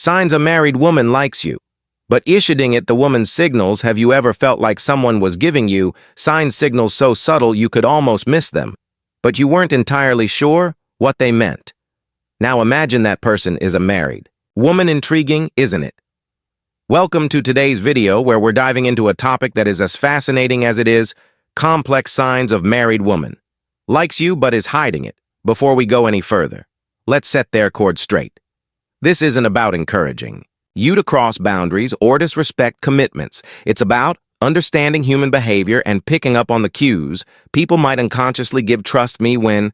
Signs a married woman likes you. But issuing it the woman's signals, have you ever felt like someone was giving you signals so subtle you could almost miss them, but you weren't entirely sure what they meant? Now imagine that person is a married woman. Intriguing, isn't it? Welcome to today's video where we're diving into a topic that is as fascinating as it is complex signs of married woman. Likes you but is hiding it. Before we go any further, let's set their chord straight. This isn't about encouraging you to cross boundaries or disrespect commitments. It's about understanding human behavior and picking up on the cues people might unconsciously give. Trust me, when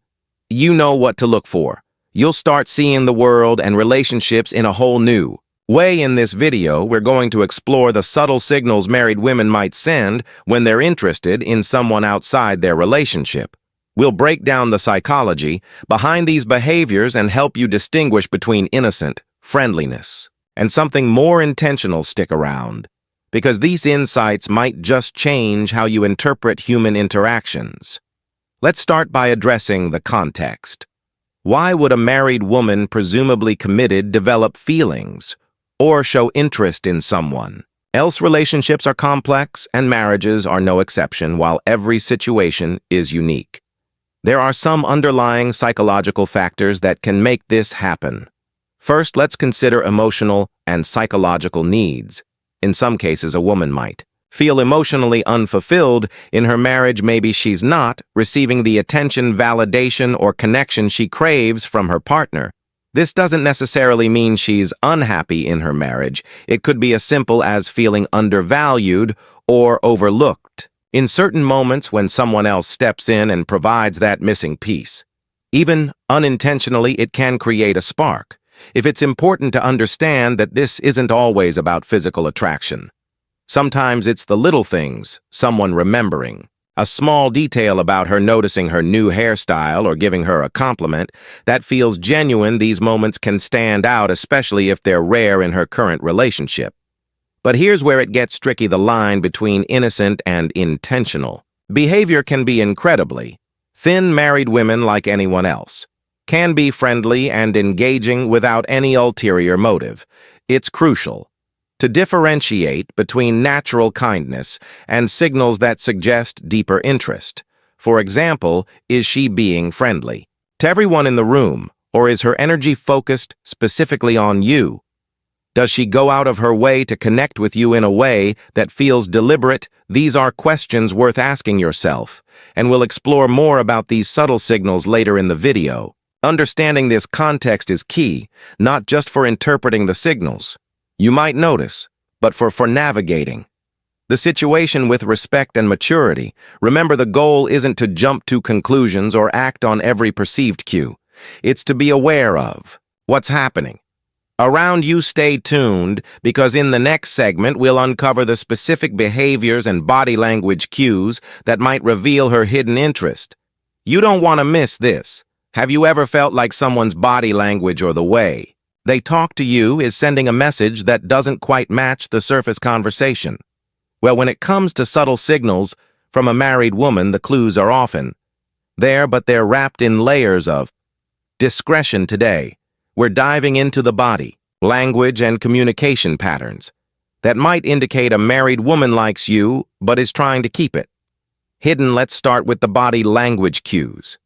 you know what to look for, you'll start seeing the world and relationships in a whole new way. In this video, we're going to explore the subtle signals married women might send when they're interested in someone outside their relationship. We'll break down the psychology behind these behaviors and help you distinguish between innocent friendliness and something more intentional. Stick around, because these insights might just change how you interpret human interactions. Let's start by addressing the context. Why would a married woman, presumably committed, develop feelings or show interest in someone else? Relationships are complex, and marriages are no exception. While every situation is unique, there are some underlying psychological factors that can make this happen. First, let's consider emotional and psychological needs. In some cases, a woman might feel emotionally unfulfilled in her marriage. Maybe she's not receiving the attention, validation, or connection she craves from her partner. This doesn't necessarily mean she's unhappy in her marriage. It could be as simple as feeling undervalued or overlooked in certain moments when someone else steps in and provides that missing piece. Even unintentionally, it can create a spark. It's important to understand that this isn't always about physical attraction. Sometimes it's the little things, someone remembering a small detail about her, noticing her new hairstyle, or giving her a compliment that feels genuine. These moments can stand out, especially if they're rare in her current relationship. But here's where it gets tricky. The line between innocent and intentional behavior can be incredibly thin. Married women, like anyone else, can be friendly and engaging without any ulterior motive. It's crucial to differentiate between natural kindness and signals that suggest deeper interest. For example, is she being friendly to everyone in the room, or is her energy focused specifically on you? Does she go out of her way to connect with you in a way that feels deliberate? These are questions worth asking yourself, and we'll explore more about these subtle signals later in the video. Understanding this context is key, not just for interpreting the signals you might notice, but for navigating the situation with respect and maturity. Remember, the goal isn't to jump to conclusions or act on every perceived cue. It's to be aware of what's happening around you. Stay tuned, because in the next segment, we'll uncover the specific behaviors and body language cues that might reveal her hidden interest. You don't want to miss this. Have you ever felt like someone's body language or the way they talk to you is sending a message that doesn't quite match the surface conversation? Well, when it comes to subtle signals from a married woman, the clues are often there, but they're wrapped in layers of discretion. Today, we're diving into the body language and communication patterns that might indicate a married woman likes you but is trying to keep it hidden. Let's start with the body language cues.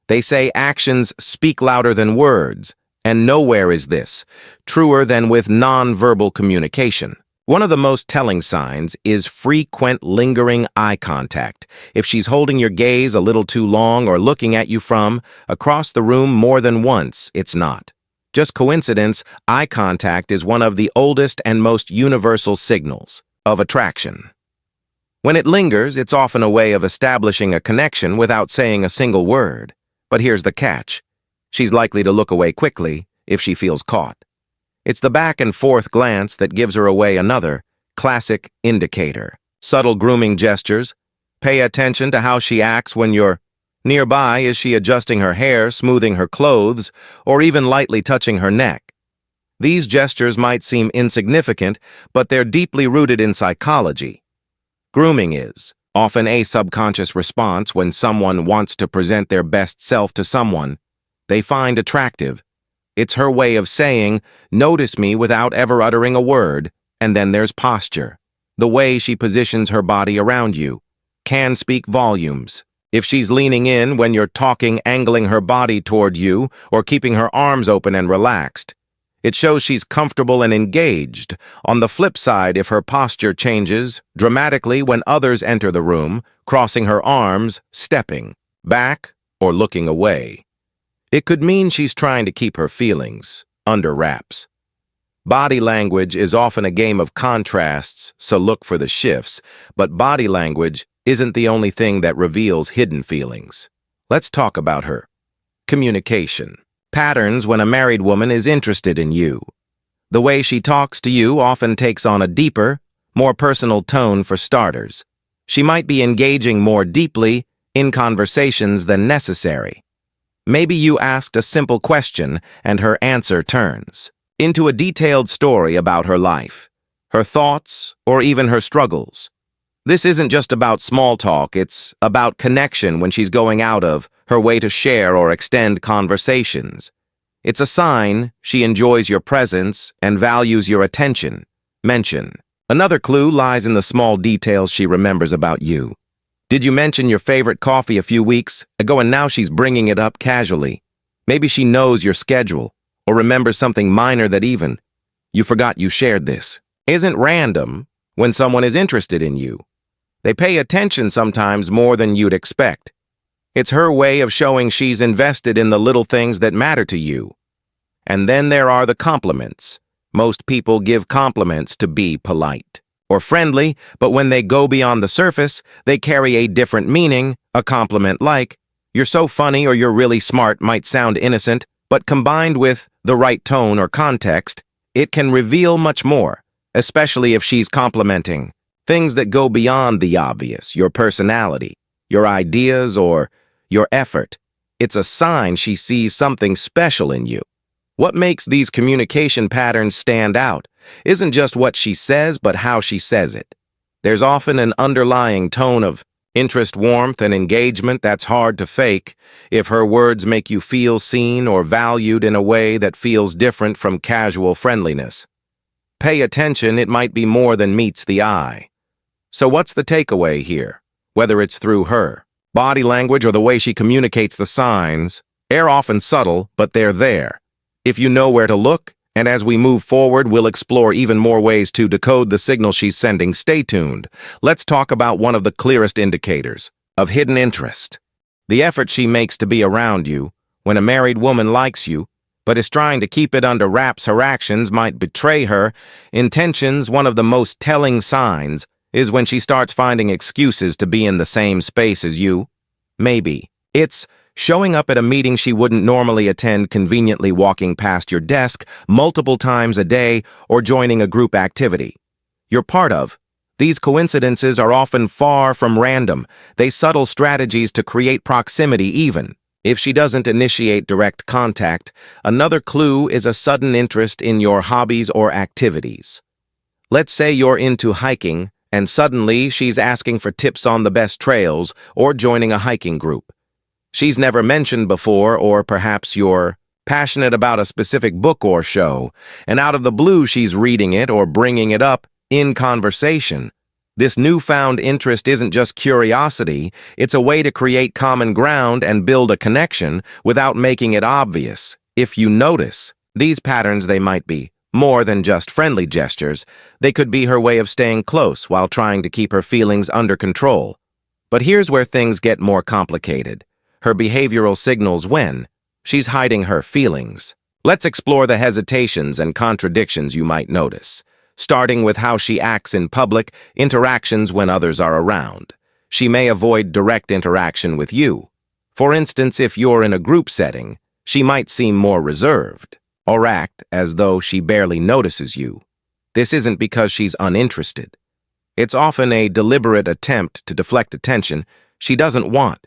They say actions speak louder than words, and nowhere is this truer than with non-verbal communication. One of the most telling signs is frequent lingering eye contact. If she's holding your gaze a little too long or looking at you from across the room more than once, it's not just coincidence. Eye contact is one of the oldest and most universal signals of attraction. When it lingers, it's often a way of establishing a connection without saying a single word. But here's the catch. She's likely to look away quickly if she feels caught. It's the back and forth glance that gives her away. Another classic indicator. Subtle grooming gestures. Pay attention to how she acts when you're nearby. Is she adjusting her hair, smoothing her clothes, or even lightly touching her neck? These gestures might seem insignificant, but they're deeply rooted in psychology. Grooming is often a subconscious response when someone wants to present their best self to someone they find attractive. It's her way of saying, notice me without ever uttering a word. And then there's posture. The way she positions her body around you can speak volumes. If she's leaning in when you're talking, angling her body toward you, or keeping her arms open and relaxed, it shows she's comfortable and engaged. On the flip side, if her posture changes dramatically when others enter the room, crossing her arms, stepping back, or looking away, it could mean she's trying to keep her feelings under wraps. Body language is often a game of contrasts, so look for the shifts, but body language isn't the only thing that reveals hidden feelings. Let's talk about her communication patterns when a married woman is interested in you. The way she talks to you often takes on a deeper, more personal tone for starters. She might be engaging more deeply in conversations than necessary. Maybe you asked a simple question and her answer turns into a detailed story about her life, her thoughts, or even her struggles. This isn't just about small talk, it's about connection when she's going out of her way to share or extend conversations. It's a sign she enjoys your presence and values your attention. Mention. Another clue lies in the small details she remembers about you. Did you mention your favorite coffee a few weeks ago and now she's bringing it up casually? Maybe she knows your schedule or remembers something minor that even you forgot you shared this. Isn't random when someone is interested in you. They pay attention sometimes more than you'd expect. It's her way of showing she's invested in the little things that matter to you. And then there are the compliments. Most people give compliments to be polite or friendly, but when they go beyond the surface, they carry a different meaning. A compliment like, "You're so funny" or "You're really smart" might sound innocent, but combined with the right tone or context, it can reveal much more, especially if she's complimenting things that go beyond the obvious, your personality, your ideas, or your effort. It's a sign she sees something special in you. What makes these communication patterns stand out isn't just what she says, but how she says it. There's often an underlying tone of interest, warmth, and engagement that's hard to fake. If her words make you feel seen or valued in a way that feels different from casual friendliness, pay attention, it might be more than meets the eye. So what's the takeaway here? Whether it's through her body language or the way she communicates, the signs are often subtle, but they're there if you know where to look. And as we move forward, we'll explore even more ways to decode the signal she's sending. Stay tuned. Let's talk about one of the clearest indicators of hidden interest. The effort she makes to be around you. When a married woman likes you, but is trying to keep it under wraps, her actions might betray her intentions. One of the most telling signs is when she starts finding excuses to be in the same space as you. Maybe it's showing up at a meeting she wouldn't normally attend, conveniently walking past your desk multiple times a day, or joining a group activity you're part of. These coincidences are often far from random. They're subtle strategies to create proximity even if she doesn't initiate direct contact. Another clue is a sudden interest in your hobbies or activities. Let's say you're into hiking, and suddenly she's asking for tips on the best trails or joining a hiking group she's never mentioned before, or perhaps you're passionate about a specific book or show, and out of the blue she's reading it or bringing it up in conversation. This newfound interest isn't just curiosity, it's a way to create common ground and build a connection without making it obvious. If you notice these patterns, they might be more than just friendly gestures. They could be her way of staying close while trying to keep her feelings under control. But here's where things get more complicated. Her behavioral signals when she's hiding her feelings. Let's explore the hesitations and contradictions you might notice, starting with how she acts in public interactions when others are around. She may avoid direct interaction with you. For instance, if you're in a group setting, she might seem more reserved or act as though she barely notices you. This isn't because she's uninterested. It's often a deliberate attempt to deflect attention. She doesn't want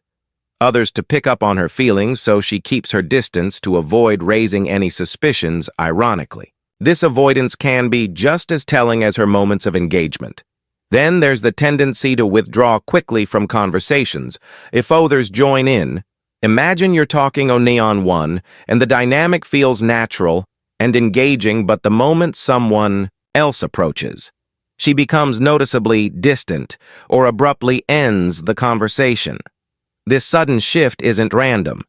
others to pick up on her feelings, so she keeps her distance to avoid raising any suspicions. Ironically, this avoidance can be just as telling as her moments of engagement. Then there's the tendency to withdraw quickly from conversations. If others join in, Imagine you're talking on Neon 1, and the dynamic feels natural and engaging, but the moment someone else approaches, she becomes noticeably distant or abruptly ends the conversation. This sudden shift isn't random.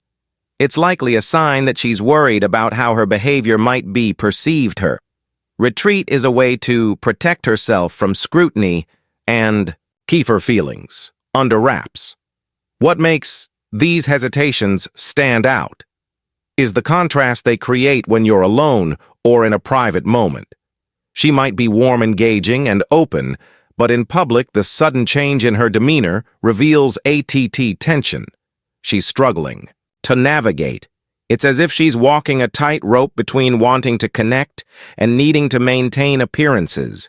It's likely a sign that she's worried about how her behavior might be perceived her. Retreat is a way to protect herself from scrutiny and keep her feelings under wraps. What makes these hesitations stand out is the contrast they create when you're alone or in a private moment. She might be warm, engaging, and open, but in public, the sudden change in her demeanor reveals ATT tension. She's struggling to navigate. It's as if she's walking a tightrope between wanting to connect and needing to maintain appearances.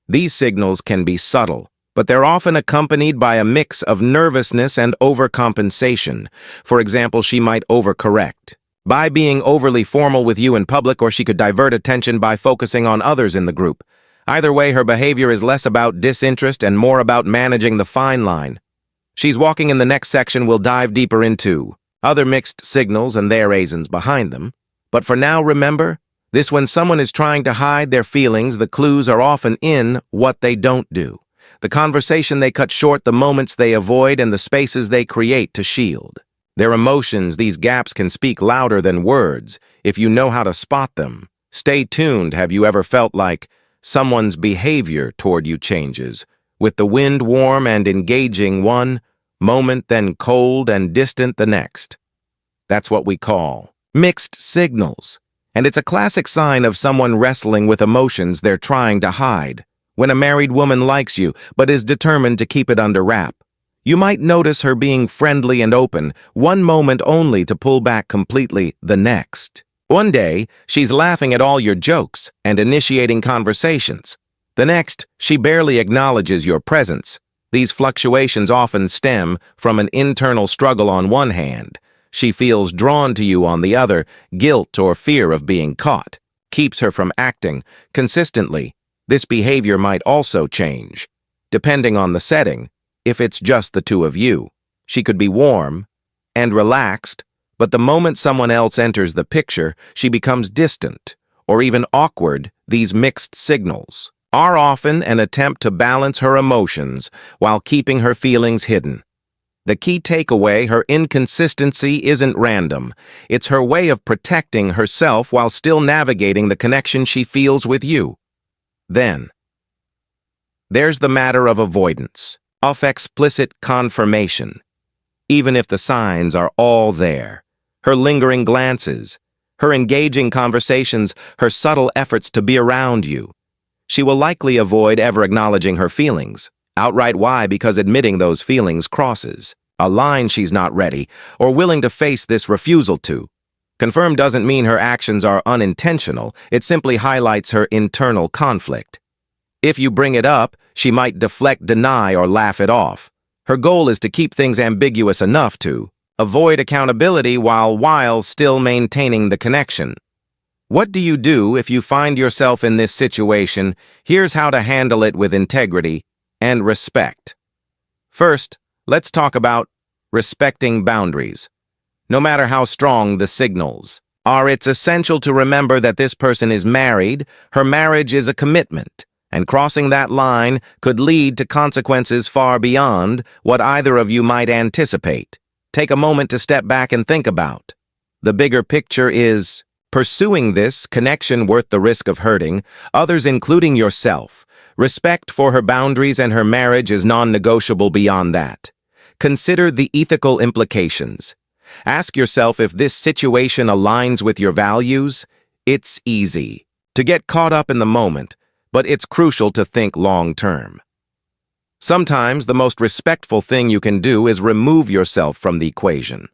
These signals can be subtle, but they're often accompanied by a mix of nervousness and overcompensation. For example, she might overcorrect by being overly formal with you in public, or she could divert attention by focusing on others in the group. Either way, her behavior is less about disinterest and more about managing the fine line. She's walking in the next section. We'll dive deeper into other mixed signals and their reasons behind them. But for now, remember, this: when someone is trying to hide their feelings, the clues are often in what they don't do, the conversation they cut short, the moments they avoid, and the spaces they create to shield their emotions. These gaps can speak louder than words if you know how to spot them. Stay tuned. Have you ever felt like someone's behavior toward you changes, with the wind warm and engaging one moment, then cold and distant the next? That's what we call mixed signals, and it's a classic sign of someone wrestling with emotions they're trying to hide. When a married woman likes you but is determined to keep it under wrap, you might notice her being friendly and open one moment, only to pull back completely the next. One day, she's laughing at all your jokes and initiating conversations. The next, she barely acknowledges your presence. These fluctuations often stem from an internal struggle on one hand. She feels drawn to you on the other. Guilt or fear of being caught keeps her from acting consistently. This behavior might also change, depending on the setting. If it's just the two of you, she could be warm and relaxed, but the moment someone else enters the picture, she becomes distant or even awkward. These mixed signals are often an attempt to balance her emotions while keeping her feelings hidden. The key takeaway: her inconsistency isn't random. It's her way of protecting herself while still navigating the connection she feels with you. Then, there's the matter of avoidance, of explicit confirmation. Even if the signs are all there, her lingering glances, her engaging conversations, her subtle efforts to be around you, she will likely avoid ever acknowledging her feelings. Outright. Why? Because admitting those feelings crosses a line she's not ready or willing to face. This refusal to confirm doesn't mean her actions are unintentional. It simply highlights her internal conflict. If you bring it up, she might deflect, deny, or laugh it off. Her goal is to keep things ambiguous enough to avoid accountability while still maintaining the connection. What do you do if you find yourself in this situation? Here's how to handle it with integrity and respect. First, let's talk about respecting boundaries. No matter how strong the signals are, it's essential to remember that this person is married. Her marriage is a commitment, and crossing that line could lead to consequences far beyond what either of you might anticipate. Take a moment to step back and think about the bigger picture. Is pursuing this connection worth the risk of hurting others, including yourself? Respect for her boundaries and her marriage is non-negotiable. Beyond that, consider the ethical implications. Ask yourself if this situation aligns with your values. It's easy to get caught up in the moment, but it's crucial to think long-term. Sometimes the most respectful thing you can do is remove yourself from the equation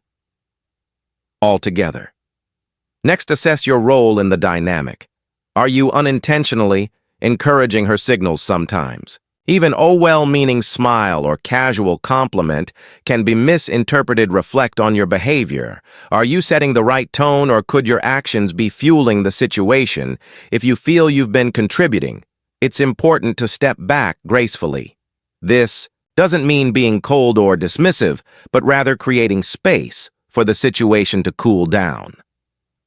altogether. Next, assess your role in the dynamic. Are you unintentionally encouraging her signals sometimes? Even a well-meaning smile or casual compliment can be misinterpreted. Reflect on your behavior. Are you setting the right tone, or could your actions be fueling the situation? If you feel you've been contributing, it's important to step back gracefully. This doesn't mean being cold or dismissive, but rather creating space for the situation to cool down.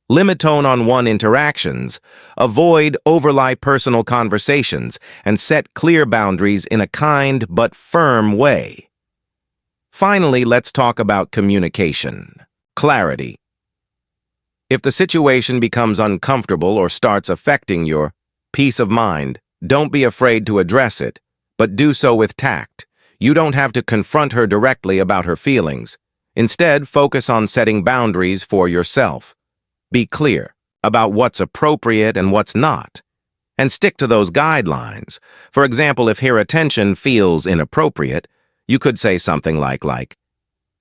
Limit tone on one interactions, avoid overly personal conversations, and set clear boundaries in a kind but firm way. Finally, let's talk about communication. Clarity. If the situation becomes uncomfortable or starts affecting your peace of mind, don't be afraid to address it, but do so with tact. You don't have to confront her directly about her feelings. Instead, focus on setting boundaries for yourself. Be clear about what's appropriate and what's not, and stick to those guidelines. For example, if her attention feels inappropriate, you could say something like,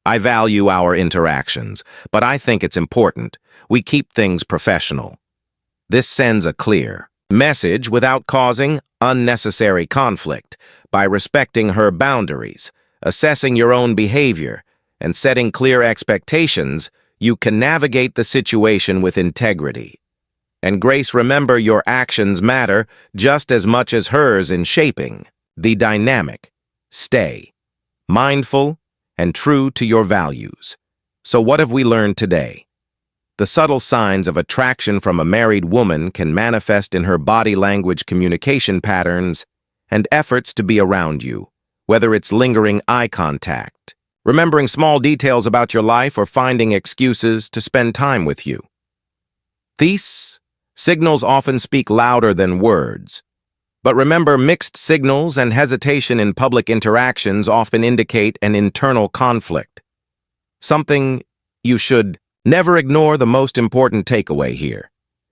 I value our interactions, but I think it's important we keep things professional. This sends a clear message without causing unnecessary conflict. By respecting her boundaries, assessing your own behavior, and setting clear expectations, you can navigate the situation with integrity. And Grace, remember, your actions matter just as much as hers in shaping the dynamic. Stay mindful and true to your values. So what have we learned today? The subtle signs of attraction from a married woman can manifest in her body language, communication patterns, and efforts to be around you, whether it's lingering eye contact, remembering small details about your life, or finding excuses to spend time with you. These signals often speak louder than words. But remember, mixed signals and hesitation in public interactions often indicate an internal conflict. Something you should never ignore. The most important takeaway here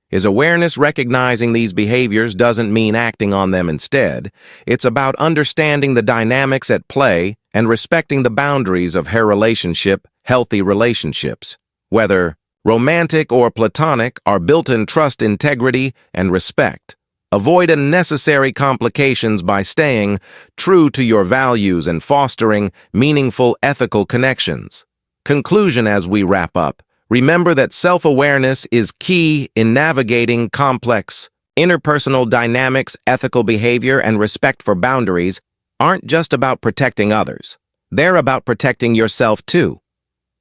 is awareness. Recognizing these behaviors doesn't mean acting on them instead. It's about understanding the dynamics at play and respecting the boundaries of her relationship. Healthy relationships, whether romantic or platonic, are built in trust, integrity, and respect. Avoid unnecessary complications by staying true to your values and fostering meaningful, ethical connections. Conclusion as we wrap up. Remember that self-awareness is key in navigating complex interpersonal dynamics. Ethical behavior and respect for boundaries aren't just about protecting others. They're about protecting yourself too.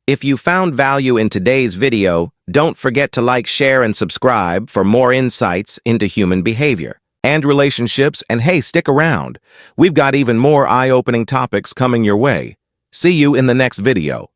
If you found value in today's video, don't forget to like, share, and subscribe for more insights into human behavior and relationships. And hey, stick around. We've got even more eye-opening topics coming your way. See you in the next video.